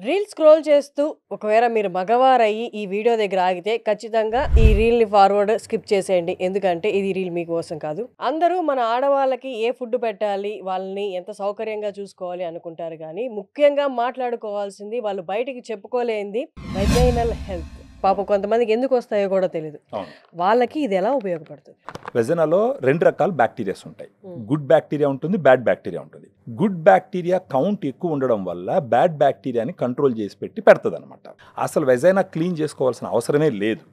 Reel scroll చేస్తూ ఒకవేళ మీరు మగవారయ్యి ఈ వీడియో దగ్గర ఆగితే ఖచ్చితంగా ఈ రీల్ని ఫార్వర్డ్ స్కిప్ చేసేయండి. ఎందుకంటే ఇది రీల్ మీకోసం కాదు. అందరూ మన ఆడవాళ్ళకి ఏ ఫుడ్ పెట్టాలి, వాళ్ళని ఎంత సౌకర్యంగా చూసుకోవాలి అనుకుంటారు కానీ ముఖ్యంగా మాట్లాడుకోవాల్సింది వాళ్ళు బయటికి చెప్పుకోలేనిది వెజైనల్ హెల్త్. పాపం కొంతమందికి ఎందుకు వస్తాయో కూడా తెలియదు. వాళ్ళకి ఇది ఎలా ఉపయోగపడుతుంది? వెజనాలో రెండు రకాల బ్యాక్టీరియాస్ ఉంటాయి. గుడ్ బ్యాక్టీరియా ఉంటుంది, బ్యాడ్ బ్యాక్టీరియా ఉంటుంది. గుడ్ బ్యాక్టీరియా కౌంట్ ఎక్కువ ఉండడం వల్ల బ్యాడ్ బ్యాక్టీరియాని కంట్రోల్ చేసి పెడుతుంది అనమాట. అసలు వెజైనా క్లీన్ చేసుకోవాల్సిన అవసరమే లేదు.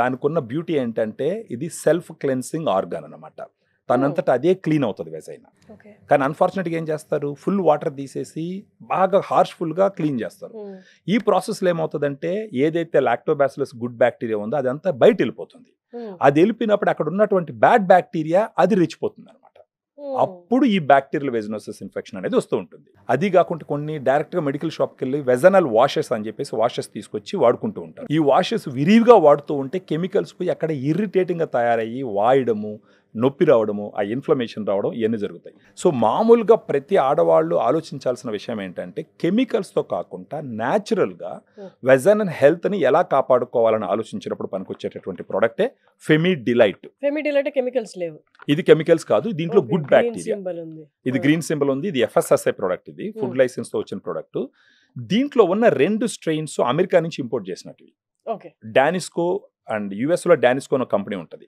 దానికి ఉన్న బ్యూటీ ఏంటంటే ఇది సెల్ఫ్ క్లెన్సింగ్ ఆర్గాన్ అనమాట. తనంతటా అదే క్లీన్ అవుతుంది వెజైనా. కానీ అన్ఫార్చునేట్గా ఏం చేస్తారు, ఫుల్ వాటర్ తీసేసి బాగా హార్ష్ఫుల్గా క్లీన్ చేస్తారు. ఈ ప్రాసెస్లో ఏమవుతుందంటే ఏదైతే లాక్టోబాసిలస్ గుడ్ బ్యాక్టీరియా ఉందో అదంతా బయట వెళ్ళిపోతుంది. అది వెళ్ళిపోయినప్పుడు అక్కడ ఉన్నటువంటి బ్యాడ్ బ్యాక్టీరియా అది రెచ్చిపోతుంది అనమాట. అప్పుడు ఈ బ్యాక్టీరియల్ వెజినోసిస్ ఇన్ఫెక్షన్ అనేది వస్తూ ఉంటుంది. అది కాకుండా కొన్ని డైరెక్ట్గా మెడికల్ షాప్కి వెళ్ళి వెజనల్ వాషెస్ అని చెప్పేసి వాషెస్ తీసుకొచ్చి వాడుకుంటూ ఉంటారు. ఈ వాషెస్ విరివిగా వాడుతూ ఉంటే కెమికల్స్ పోయి అక్కడ ఇరిటేటింగ్గా తయారయ్యి వాయడము, నొప్పి రావడము, ఆ ఇన్ఫ్లమేషన్ రావడం ఇవన్నీ జరుగుతాయి. సో మామూలుగా ప్రతి ఆడవాళ్ళు ఆలోచించాల్సిన విషయం ఏంటంటే కెమికల్స్తో కాకుండా న్యాచురల్గా వెజైనల్ హెల్త్ని ఎలా కాపాడుకోవాలని ఆలోచించినప్పుడు పనికొచ్చేటటువంటి ప్రోడక్టే ఫెమి డిలైట్. ఫెమి డిలైట్ కెమికల్స్ లేవు, ఇది కెమికల్స్ కాదు, దీంట్లో గుడ్ బ్యాక్టీరియా. ఇది గ్రీన్ సింబల్ ఉంది, ఇది FSSAI ప్రోడక్ట్, ఇది ఫుడ్ లైసెన్స్ తో వచ్చిన ప్రోడక్ట్. దీంట్లో ఉన్న 2 స్ట్రెయిన్స్ అమెరికా నుంచి ఇంపోర్ట్ చేసినట్టు. డానిస్కో అండ్ US లో డానిస్కో అనే కంపెనీ ఉంటుంది.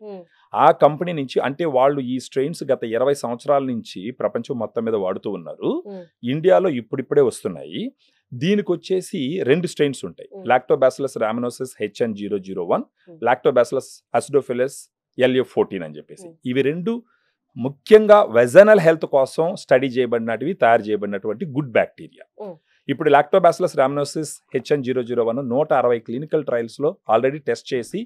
ఆ కంపెనీ నుంచి, అంటే వాళ్ళు ఈ స్ట్రెయిన్స్ గత 20 సంవత్సరాల నుంచి ప్రపంచం మొత్తం మీద వాడుతూ ఉన్నారు. ఇండియాలో ఇప్పుడిప్పుడే వస్తున్నాయి. దీనికి వచ్చేసి 2 స్ట్రెయిన్స్ ఉంటాయి, lactobacillus రామినోసిస్ HN001, lactobacillus acidophilus LF14 అని చెప్పేసి. ఇవి 2 ముఖ్యంగా వెజనల్ హెల్త్ కోసం స్టడీ చేయబడినటివి, తయారు చేయబడినటువంటి గుడ్ బ్యాక్టీరియా. ఇప్పుడు లాక్టోబాసిలస్ రామినోసిస్ HN001 160 క్లినికల్ ట్రయల్స్ లో ఆల్రెడీ టెస్ట్ చేసి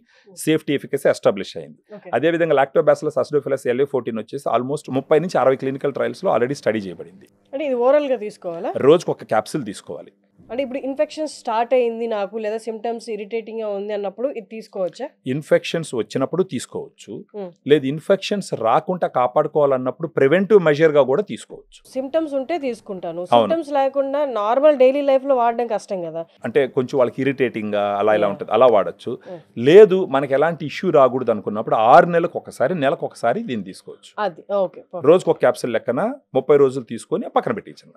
సేఫ్టీ ఎఫికసీ ఎస్టాబ్లిష్ అయింది. అదేవిధంగా లాక్టోబాసిలస్ అసిడోఫిలస్ LF14 వచ్చేసి ఆల్మోస్ట్ 30 నుంచి 60 క్లినికల్ ట్రయల్స్ లో ఆల్రెడీ స్టడీ చేయబడింది. అంటే ఇది ఓరల్ గా తీసుకోవాలా? రోజుకు ఒక క్యాప్సూల్ తీసుకోవాలి. అంటే ఇప్పుడు ఇన్ఫెక్షన్ స్టార్ట్ అయింది నాకు, లేదా సిమ్టమ్స్ ఇరిటేటింగ్ గా ఉంది అన్నప్పుడు ఇది తీసుకోవచ్చా? ఇన్ఫెక్షన్స్ వచ్చినప్పుడు తీసుకోవచ్చు, లేదు ఇన్ఫెక్షన్స్ రాకుండా కాపాడుకోవాలన్నప్పుడు ప్రివెంటివ్ మెజర్ గా కూడా తీసుకోవచ్చు. సిమ్టమ్స్ ఉంటే తీసుకుంటాను, సిమ్టమ్స్ లేకుండా నార్మల్ డైలీ లైఫ్ లో వాడడం కష్టం కదా. అంటే కొంచెం వాళ్ళకి ఇరిటేటింగ్ గా అలా ఇలా ఉంటుంది, అలా వాడచ్చు. లేదు మనకి ఎలాంటి ఇష్యూ రాకూడదు అనుకున్నప్పుడు 6 నెలలకు ఒకసారి, నెలకు ఒకసారి దీన్ని తీసుకోవచ్చు. అది ఓకే. రోజుకు ఒక క్యాప్సూల్ లెక్కన 30 రోజులు తీసుకొని పక్కన పెట్టించండి.